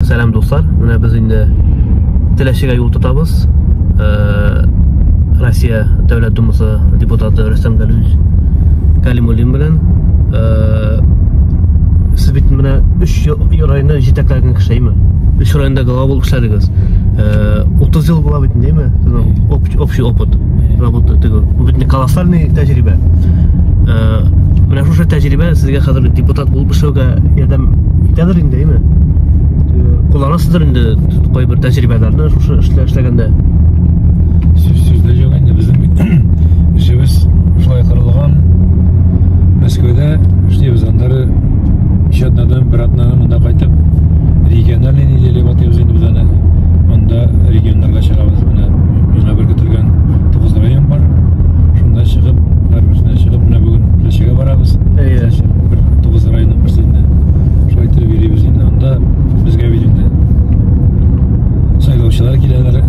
Сәлам достар, менә без инде Теләшегә юл тотабыз. Россия Дәүләт Думасы депутаты Рөстәм Кәлимуллин белән сез бит менә 3 районда җитәкләгән кешеме? 3 районда глава булып эшләдегез. 30 ел була бит инде, общий опыт работы. Бу бит колоссальный тәҗрибә. Менә шушы тәҗрибә сезгә хәзер депутат булып эшләүгә ярдәм итәдер инде, кулланасыздыр инде кайбер тәҗрибәләрне шушы эшләгәндә. Сүздә юк инде безнең эшебез шулай корылган. Мәскәүдә эшлибез, аннары ишатнадан бер атнадан монда кайтып региональный неделя батыбыз инде без аны. Монда регионнарга чыгабыз. Менә бер көтелгән 9 район бар. Шунда чыгып, һәрберсенә чыгып, менә бүген Теләшегә барабыз. 9 районның берсендә шулай итеп йөрибез инде. Анда безгә бит инде сайлаучылар киләләр.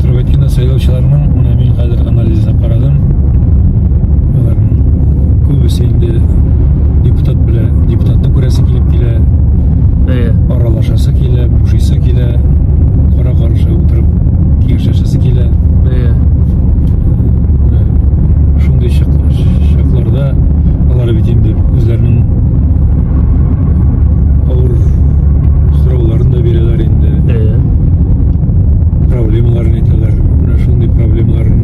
Турып әйткәндә, сайлаучыларның менә мин хәзер анализына карадым. Аларның күбесе инде депутатны күрәсе килеп килә. Аралашасы килә, бушысы килә, кара-каршы утырып киңәшәсе килә. Шундый чакларда алар бит инде үзләренең авыр сорауларын да бирәләр инде. Проблемаларын әйтәләр. Менә шундый проблемаларын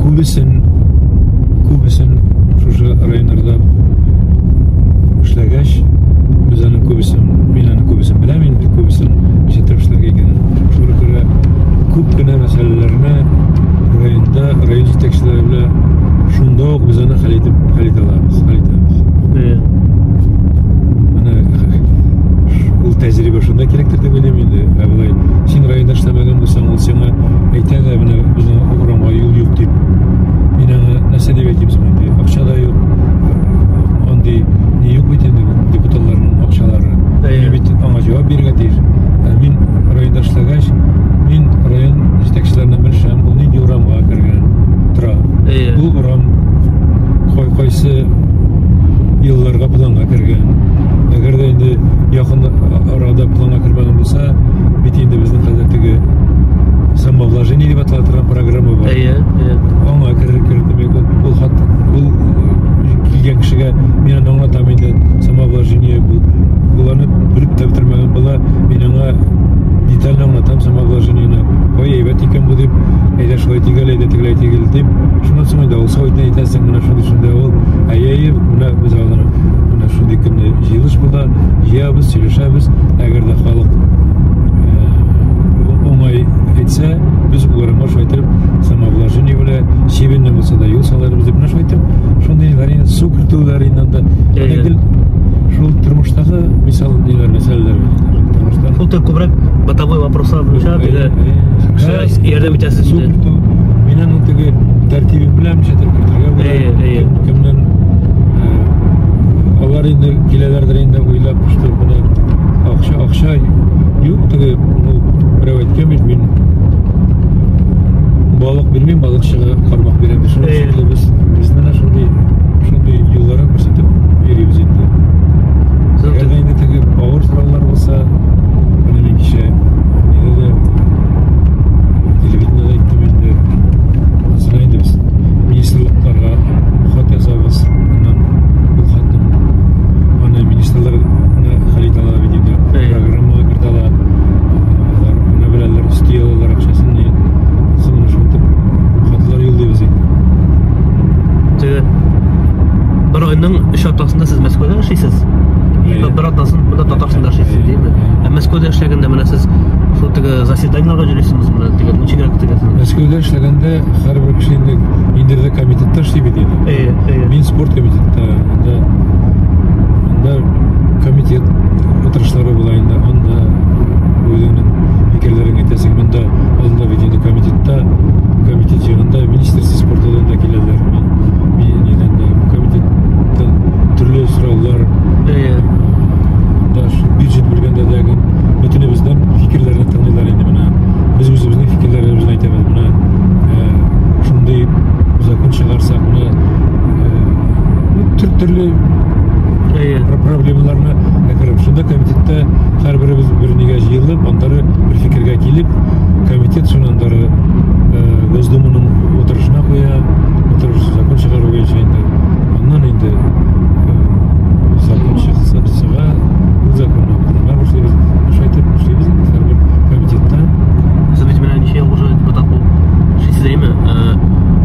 күбесен шушы районнарда эшләгәч, без аның күбесен беләм инде, күбесен җитеп эшләргә икән. Шуңа күрә күп кенә мәсьәләләрне район җитәкчеләре белән шунда ук без аны хәл итә алабыз. Ул тәҗрибә шунда кирәктер дип уйлыйм инде. Булай син районда эшләмәгән булсаң, ул сиңа әйтә дә, менә безнең урамга юл юк дип. Мин аңа нәрсә дип әйтим соң инде? Акча да юк. Андый ни юк бит инде депутатларның акчалары. Бит аңа җавап бирергә тиеш. Мин районда эшләгәч, мин район җитәкчеләреннән белешәм, ул нинди урамга кергән тора. Ул урам кайсы елларга планга кергән. Әгәр дә инде якын арада планга кергән булса, бит инде безнең хәзер теге самовложение дип аталган программа бар. Аңа кергән ул килгән кешегә мин аңлатам инде самовложение буларны белеп тәбтермәгән була, мин аңа детально аңлатам самовложениене. Ой, әйбәт икән бу дип, әйдә шулай тигәл, әйдә тигәл дип, шуннан соң да ул сайтына әйтәсең, менә шундый ул, менә без алар менә шундый көнне җыелыш була, җыябыз, сөйләшәбез. Әгәр дә халык уңай әйтсә, без буларга шайтып самовложение белән чебенне булса да юл саларбыз дип шайтып, шундый вариант супер тулларыннан да шул тормыштагы мисал мәсьәләләр тормышта шул күбрәк бытовой вопрослар буенча ярдәм итәсез инде. Мин аның теге тәртибен беләм, кертергә кемнән алар инде киләләрдер инде уйлап, что менә акча юк, теге берәү әйткән бит, мин балык бирмим, балыкчыга кармак бирәм. Шундый без менә шундый юлларын күрсәтеп йөрибез инде. Әгәр инде теге авыр сораулар булса, менә мин кичә телевидениедә әйттем инде. Мәсәлән, инде без министрлыкларга хат язабыз. Бу хатны аны министрлар хәл итә алар бит инде. Программага кертә алар. Менә беләләр, өсти алалар акчасын. Соңына шунтып хатлар юллыйбыз инде. Бер айның 3 атнасында сез Мәскәүдә эшлисез. Бер атнасын монда Татарстанда эшлисез, димме? Мәскәүдә эшләгәндә менә сез шул теге заседаниеларга җөрисезме, менә теге ничегрәк тегесез? Мәскәүдә эшләгәндә һәрбер кеше инде комитетта эшли бит инде. Мин спорт комитетта, анда комитет утырышлары була инде. Анда үзеңнең фикерләреңне әйтәсең, монда алда бит инде комитет җыгында министрство спортыдан да киләләр. Мин комитеттан төрле сораулар, бюджет белгәндә дә бөтенебездән фикерләрне тыңлыйлар инде. Менә без үзебезнең фикерләребезне әйтәбез. Менә шундый закон чыгарсак, менә төрле проблемаларны әкреп, шунда bir неге жиылып, андары bir fikirге келіп, комитет шунандары Госдуманың отырышына қоя, отырыш закон шығару бойынша енді. Оннан енді закон шығарсыға, бұл законға құруға башлайбыз. Шайтып башлайбыз енді әрбір комитеттен. Сіз мен неше жыл уже депутат болып шешсіздейме?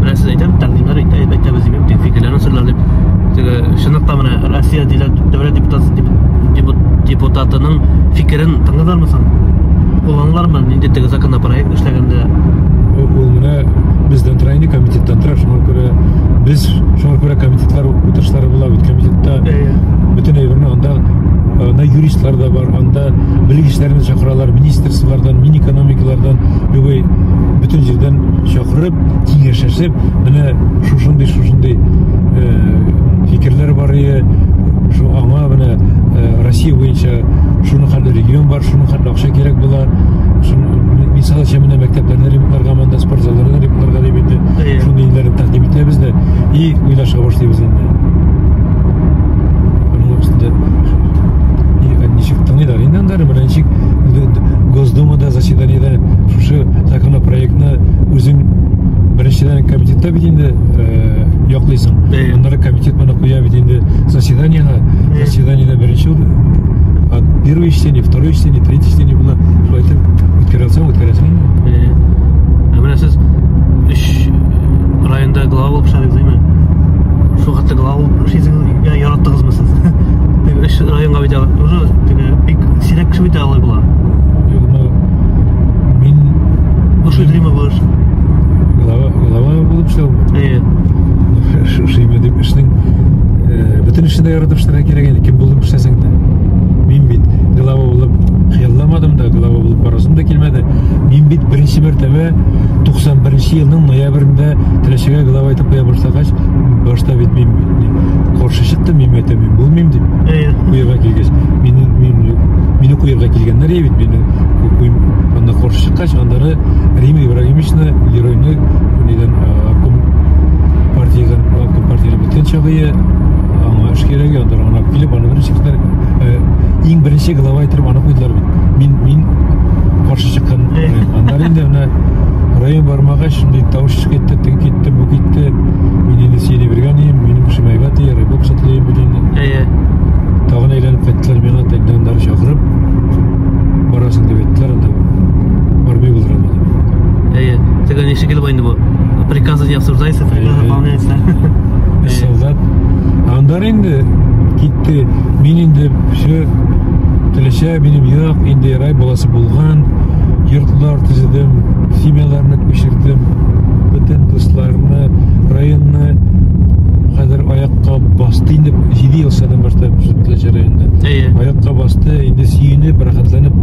Мен сіз айтам, тақдимлар айтабыз деймін, тек фикірлерін сырлар деп. Шынықта мына Россия дәулет депутатының фикірін тыңдалармысың? Қолданылар ма? Ненде тегі законда проект ішлегенде? Ол мына бізден тұрайны комитеттен тұрар, біз шоңар көре комитетлар отырышлары бола бит комитетта бүтін әйбірні анда юристлар да бар, анда білгішлерін шақыралар, министрсылардан, мини-экономикалардан, любой бүтін жерден шақырып, кеңешесіп, міне шушындай фикерлер бар ие, аңа міне Россия бойынша шуны қандай регион бар, шуны қандай ақша керек болар, мисалы шамына мәктеплеріне ремонтларға, мында спорт залдарына ремонтларға деп енді шуны елдерін тақдим етеміз де, и ойлашыға башлайбыз енді. Оның өпсінде нешік таңайдар, енді андары мына нешік Госдумада заседаниеда шушы законопроектны өзің біріншіден комитетта бит енді яқлайсың. Ондары комитет мұны қоя бит енді заседаниеда бірінші первое чтение, второе чтение, третье чтение было, что это өткересің. Міне сіз үш районда глава болып шағыңыз дейме? Шо қатты глава болып шейсіңіз яраттығыз мысыз? Үш районға бейді уже бек сирек кіші бейді алай бола? Мен... Ұш өтірейме болыш? Глава болып шағым? Шейме деп ішінің бүтін ішінде яратып штыра керек, кем болдым пішсәсің де. Мен бит глава болып қиялламадым да, глава болып барасым да келмеді. Мен бит бірінші мәртебе 91 елдің ноябрінде тілешіге глава айтып қоя башта бит мен қоршы шықты, мен айтам, мен болмайым деп. Қойырға келгеш. Мені қойырға келгендер ебет, мені қоршы шыққаш, андары Рима Ибрагимовична геройны партияны бүттен шағыйы аңа үш кереге, андары ана келіп, аны бірінші қытар ең бірінші глава айтырып ана қойдылар бит. Мен қаршы шыққан андары енді район бармаға шындай тауыш кетті, тігі кетті, бұл кетті. Мен енді сені берген ем, менің күшім айбат ей, райбоп сатылайым бөдейді. Тағын айланып қайттылар, мен аттайды андары шақырып, барасың деп еттілер, анда бармай болдырамады. Тігі неше келіп айынды бұл? Приказы не обсуждается, приказы выполняется. Солдат. Андары енді кетті, мен енді все тілеші, менің яқ, енді рай боласы болған, йұртлар түзедім, семьяларына көшірдім, бүтін достарына, районына қазір аяққа басты, енді 7 ел садан баштап тілеші районында. Аяққа басты, енді сүйініп, рахатланып,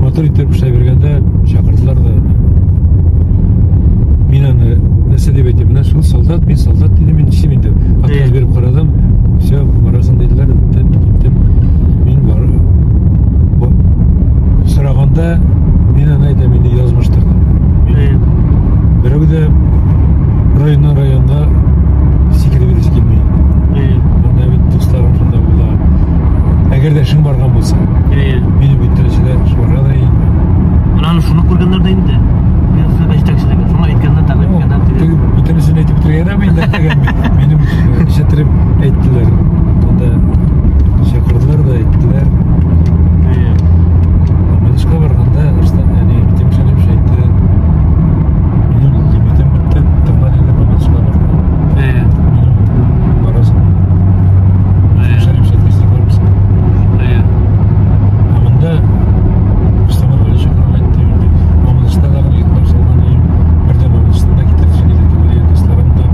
мотор иттер күштай бергенде шақырдылар да. Мен аны нәрсе деп айтем, мына шыл солдат, мен солдат дейді, мен ішем енді отказ беріп қарадым, все, барасың деділер, мен бар. Сұрағанда, мен аны айтам, енді язмыштырды. Біреу де районнан районға секіріп бересі келмей. Онда бет достарым сонда бола. Әгер де шың барған болса, мені бүттіріші шуарға да енді. Ананы шуны көргендер де енді? Шуны айткандан тағы айткандан бүтінісін айтып тұрғана мен менің шатырып айттылар. Онда шақырдылар да айттылар. Амалышқа барғанда бітем шалеп шайтты. Менің лимитім бітті, тұрман енді Амалышқа барғанда. Барасың. Шалеп шайтты көрмісің. Амында Мұстамар Вали шақырып айтты. Амалышта дағы етмар салған ем. Бірден Амалышта кетіп шекелетті. Достарымда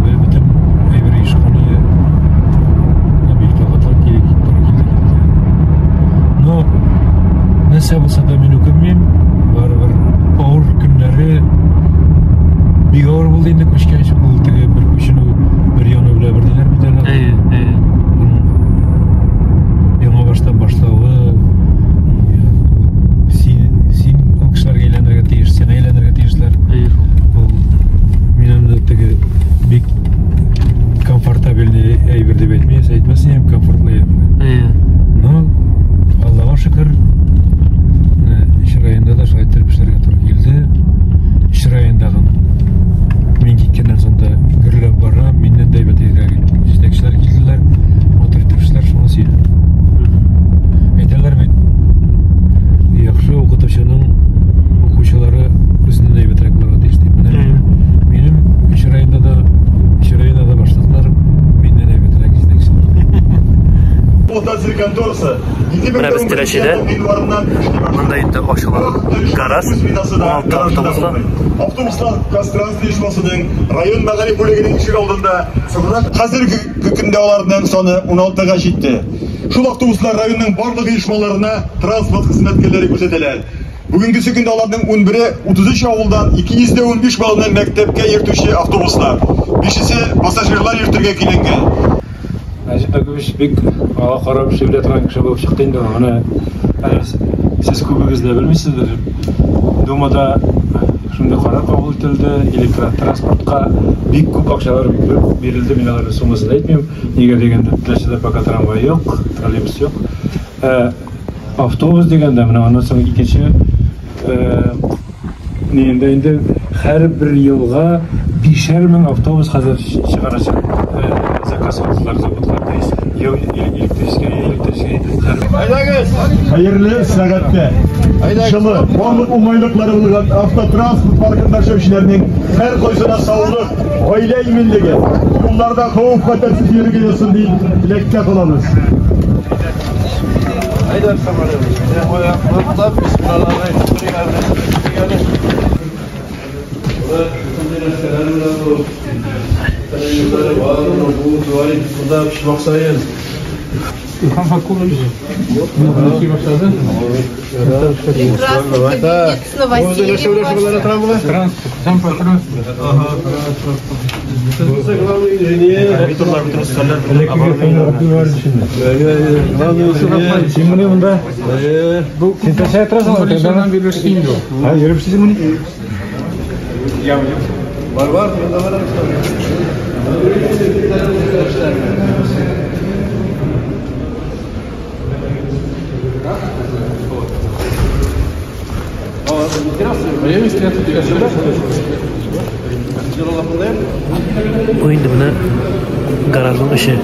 бүтін әйбір ешқаны бекталғатар керек келді. Но нәрсе болса да мен өкінмем. Бар-бір ауыр күндері бек ауыр болды енді көшке ашып болдығы бір көшіні бір яны біле бірдеңер бітелі. Яңа баштан башлауы сен ол кісілерге ейлендерге тейіш, сен ейлендерге тейішлер. Мен аны тігі бек комфортабельный әйбір деп айтмайыз, айтмасын ем комфортный әйбір. Но Алла эксплуатация конторасы. Мына біз тирашиде мындай енді ашылған гараж 16 автобуста. Автобустар Қазтранс uyushmasining район мәдәни бүлегенең ишек алдында хәзерге көндә аларның саны 16-га җитте. Шул автобуслар районның барлык uyushмаларына транспорт хезмәткәрләре күрсәтәләр. Бүгенге көндә аларның 11-33 авылдан 215 баланы мәктәпкә йөртүче автобуслар. 5-се пассажирлар йөртергә килгән. Әҗәбеш бик ала карап шөйлә торган кеше булып чыкты инде. Аны сез күбегез дә белмисездер. Думада шунда карар кабул ителде, электротранспортка бик күп акчалар бирелде. Мин аларны суммасын әйтмим. Нигә дигәндә, Теләчедә пока трамвай юк, троллейбус юк. Автобус дигәндә менә аннан соң икенче инде һәр бер елга 5,000 автобус хәзер чыгарачак. Заказ алсалар заводка. Электрический. Хәерле сәгатьтә. Шулы барлык уңайлыклары булган автотранспорт паркында эшләүчеләрнең һәр кайсына саулык, гаилә иминлеге, юлларда хәвеф-хәтәрсез йөрергә ясын дип теләктә калабыз. Aydan samarım. Oyaklap bismillahirrahmanirrahim. Var, bunda var. Bu indi buna garajның işi.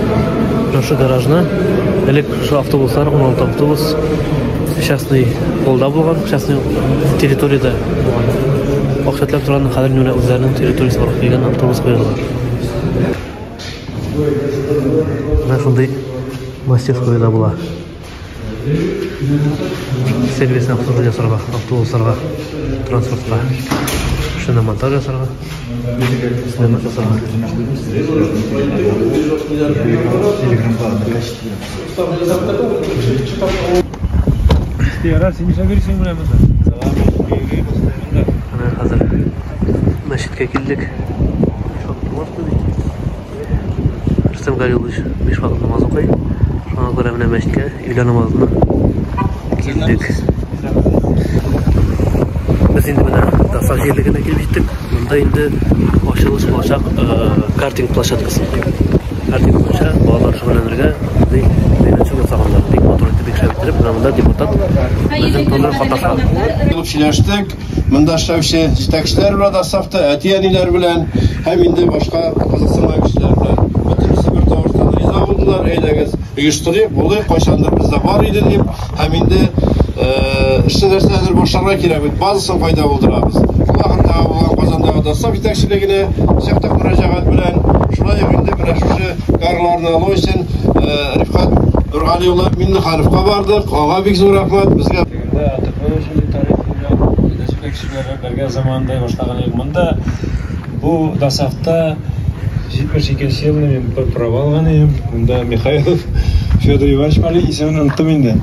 Şu garajna элек şu автобуслар 16 автобус частный қолда болған, частный территорияда болған. Вакытлап торган хәзер менә үзләренең территориясы бар дигән автобус куелган. Менә шундый мастерскойда була. Сервисны обслуживание ясарга, автобусларга, транспортка. Шуны монтаж ясарга. Сменат ясарга. Ярар, син ничә бирсең менә монда? Менә хәзер мәчеткә килдек. Рөстәм Галиевич 5 вакыт намаз укый. Шуңа күрә менә мәчеткә өйлә намазына килдек. Без инде менә Дасак җирлегенә килеп җиттек. Монда инде ачылыш булачак картинг площадкасы. Картинг буенча балалар шөгыльләнергә мәйданчык ясаганнар. Бик матур итеп бик шәп итеп, монда депутат безнең турнир катнаша. Булып сөйләштек. Монда эшләүче җитәкчеләр белән Дасакта, әти-әниләр белән һәм инде башка кызыксынмаган кешеләр белән бөтенесе бер тавыштан риза булдылар. Әйдәгез, оештырыйк, булыйк, кайчандыр бездә бар иде дип, һәм инде эшне нәрсәдер башларга кирәк бит, базасын файда булдырабыз. Шул вакытта булган Казандагы Дасак җитәкчелегенә шәхтә мөрәҗәгать белән шулай инде менә шушы гарларны алу өчен Рифкат Нургали улы Миннехановка бардык. Ага бик зур рәхмәт безгә. Кешеләргә заманда башлаган монда бу Дасакта 72 елны мин права алган идем. Монда Михаилов Федор Иванович Мали исемен оныттым инде.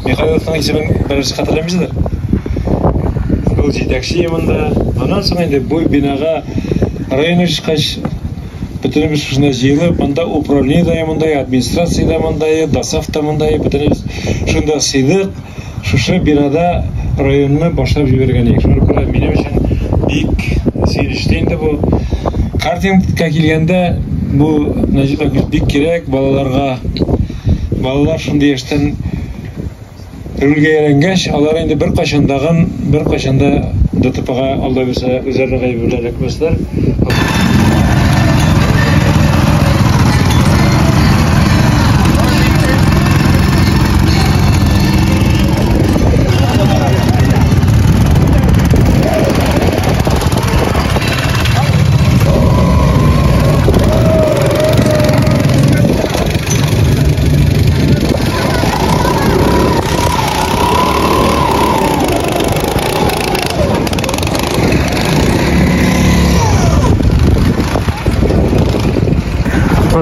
Михаиловның исемен беренче хәтерләмисездер. Ул җитәкче монда. Аннан соң инде бу бинага район ишкач бөтенебез шуны җыелып, монда управление да монда, администрация да монда, Дасакта монда, бөтенебез шунда сыйдык. Шушы бинада районны башлап җибәргән идек. Шуны күрә минем өчен бик сөйлештә инде бу. Картингка килгәндә бу Нәҗип бик кирәк балаларга. Балалар шундый яшьтән рөлгә өйрәнгәч, алар инде бер качанда ДТПга алда берсә үзләренә гаепләр күрсәтәләр.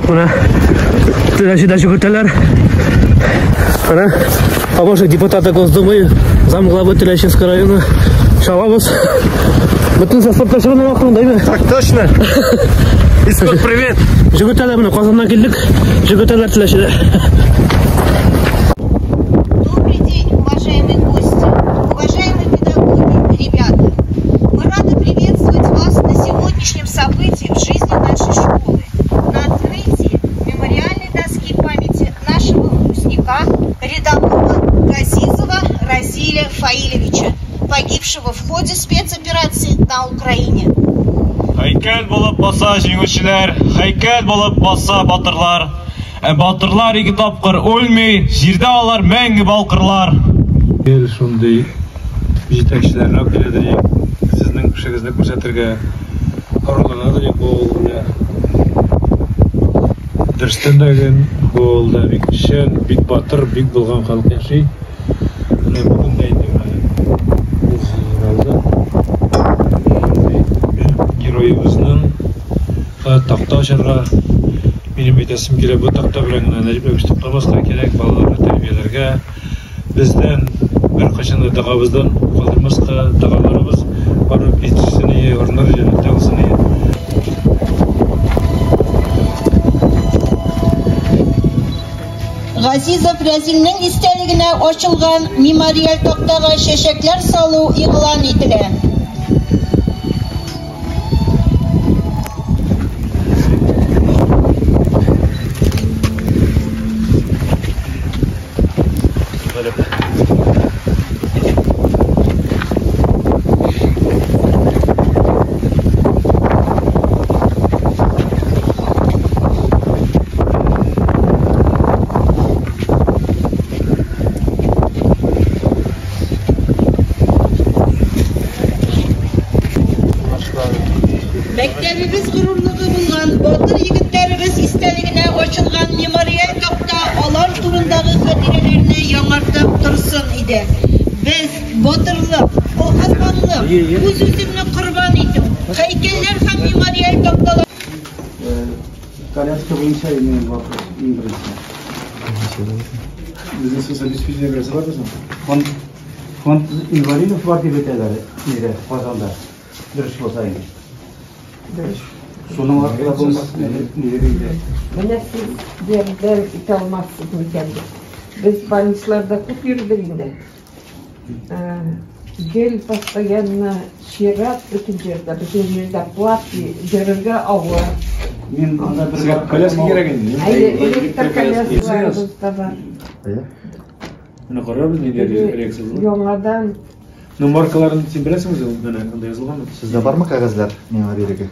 Мына тирашида жүгіртелер. Мына помощник депутата Госдумы, замглавы Тирашинского района Шалабыз. Бүтін спортташығының ақырында ме? Так точно. Исход, привет. Жүгіртелер мына Қазаннан келдік. Жүгіртелер Тирашида. Добрый день, уважаемые гости, уважаемые педагоги, ребята. Мы рады приветствовать вас на сегодняшнем событии в жизни нашей школы. На открытии мемориальной доски памяти нашего выпускника, рядового Газизова Разиля Фаилевича, погибшего в ходе спецоперации на Украине. Хайкәл булып баса җиңүчеләр, хайкәл булып баса батырлар. Батырлар ике тапкыр үлми, җирдә алар мәңге балкырлар. Шундый җитәкчеләрне килдерик, сезнең эшегезне күрсәтергә аргаланадыр бу белән. Дөрестән бу да бик шән, бик батыр, бик булган халык яши. Менә бүген дә инде героебезнең такта ачарга минем әйтәсем килә, бу такта белән генә Нәҗип туктамаска кирәк, балаларны тәрбияләргә, бездән бер кайчан да дагабыздан калдырмаска, дагаларыбыз барып итсене, орнар җирендә булсын. Газизов Разилнең истәлегенә ачылган мемориаль тактага чәчәкләр салу игълан ителә. Мәктәбебез горурлыгы булган батыр егетләребез истәлегенә ачылган мемориаль такта алар турындагы хатирәләрне яңартып торсын иде. Без батырлык, калганлык, үз-үзеңне курбан итү, һәйкәлләр һәм мемориаль такталар. Коляска буенча имеем вопрос. Bizning so'zlashishga bersalar, fond invalidov bor deb aytadilar, nega Qozonda dirish bo'lsa edi. Şunun ortaya bulmasın nereye? Менә сез бердән итә алмассыз микән? Без больницаларда күп йөрдек инде. Гел постоянно чират бөтен җирдә платки, җиргә авыр. Мин анда бер коляска кирәк инде. Электр коляскаларыбыз да бар. Менә карабыз нигә реакциясы. Яңадан Маркаларын син беләсеңез, менә анда язылган. Сездә бармы кәгазьләр мемориалгә?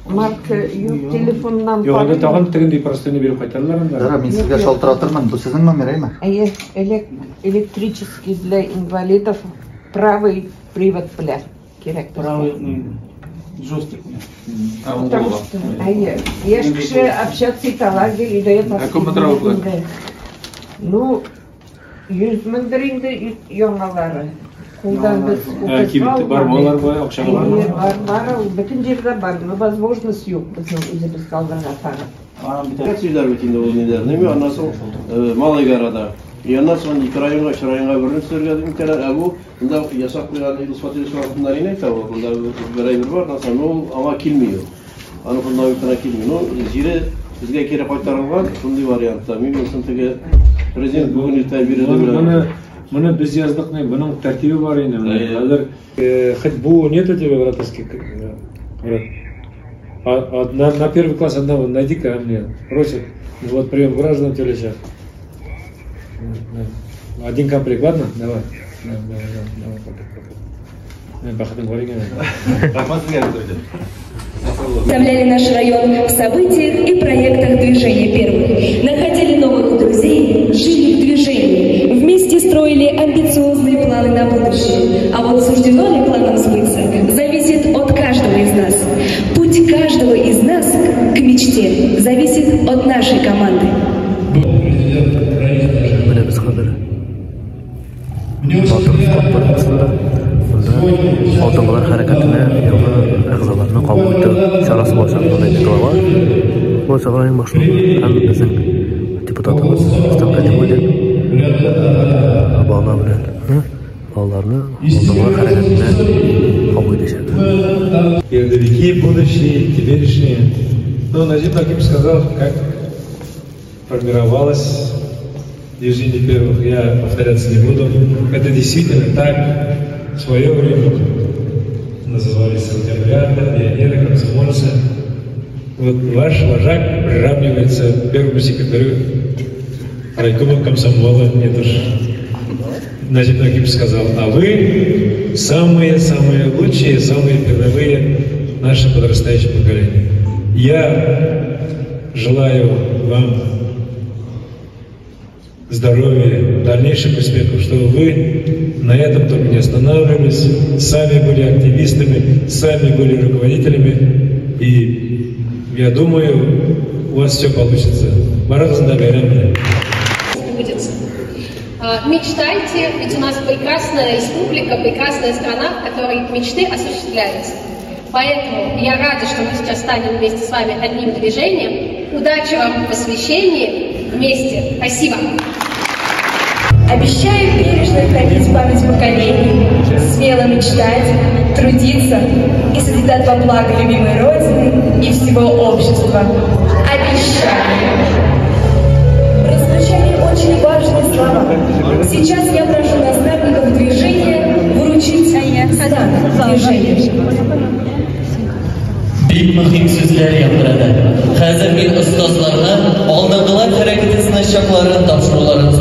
марка юк, телефоннан Юк, анда тагын тегендәй простыйны биреп кайталар анда. Дара, мин сезгә шалтыратырмын. Бу сезнең номерыймы? Электрический для инвалидов правый привод белән кирәк. правый жесткий. Потому что яшь кеше общаться италар диде. Ну, 100 меңдер инде яңалары. Кулдан без кибет бармалар бар, акча бар. Бар, бөтен җирдә бар, но возможность юк безнең үзебез калган атары. Сөйләр бит инде ул нидер. Неме аннан соң Малайгарада. Яннан соң ике районга, чырайынга бөренеп сөргән имкәннәр. Бу монда ясап куйган илсфатилы шуарында инде әйтә ул. Монда берәй бер бар, аннан ул аңа килмиyor. Аны монда юктан килмиyor. Ну, җире безгә кире кайтарылган шундый вариантта. Мин мосын теге президент бүген иртә бирде. Моны без яздык, буның тәртибе бар инде. Хәзер хоть бу нет у тебя братовский. На первый класс одного найди-ка мне. Просят. Вот прием граждан телеща. Один комплект, ладно? Давай. Представляли наш район в событиях и проектах движения первых. Находили новых друзей, жили в движении. Вместе строили амбициозные планы на будущее. А вот суждено ли планам сбыться, зависит от каждого из нас. Путь каждого из нас к мечте зависит от нашей команды. Алтынлар хәрәкәтенә яңа әгъзаларны кабул итү чарасы башланды дип Осы район машинасы һәм безнең депутатыбыз Рустам Кәлимуллин балалар белән балаларны алдынгы хәрәкәтенә кабул итәчәк. Передовики будущие, теперешние. Ну, Назим Аким сказал, как формировалось движение первых. Я повторяться не буду. Это действительно так. В свое время назывались сентябрята, пионеры, комсомольцы. Вот ваш вожак приравнивается к первому секретарю райкома комсомола. Это же Назим Аким сказал. А вы самые лучшие, самые передовые наши подрастающее поколение. Я желаю вам здоровья, дальнейших успехов, чтобы вы на этом только не останавливались, сами были активистами, сами были руководителями, и я думаю, у вас все получится. Маразанда Байрамля. Мечтайте, ведь у нас прекрасная республика, прекрасная страна, в которой мечты осуществляются. Поэтому я рада, что мы сейчас станем вместе с вами одним движением. Удачи вам в посвящении вместе. Спасибо. Обещаю бережно хранить память поколений, смело мечтать, трудиться и созидать во благо любимой Родины и всего общества. Обещаю. Прозвучали очень важные слова. Сейчас я прошу наставников движения вручить знак движения. Бик мөһим сүзләр яңгырады. Хәзер мин остазларга алдыгылар хәрәкәте сынашчакларын тапшыруларын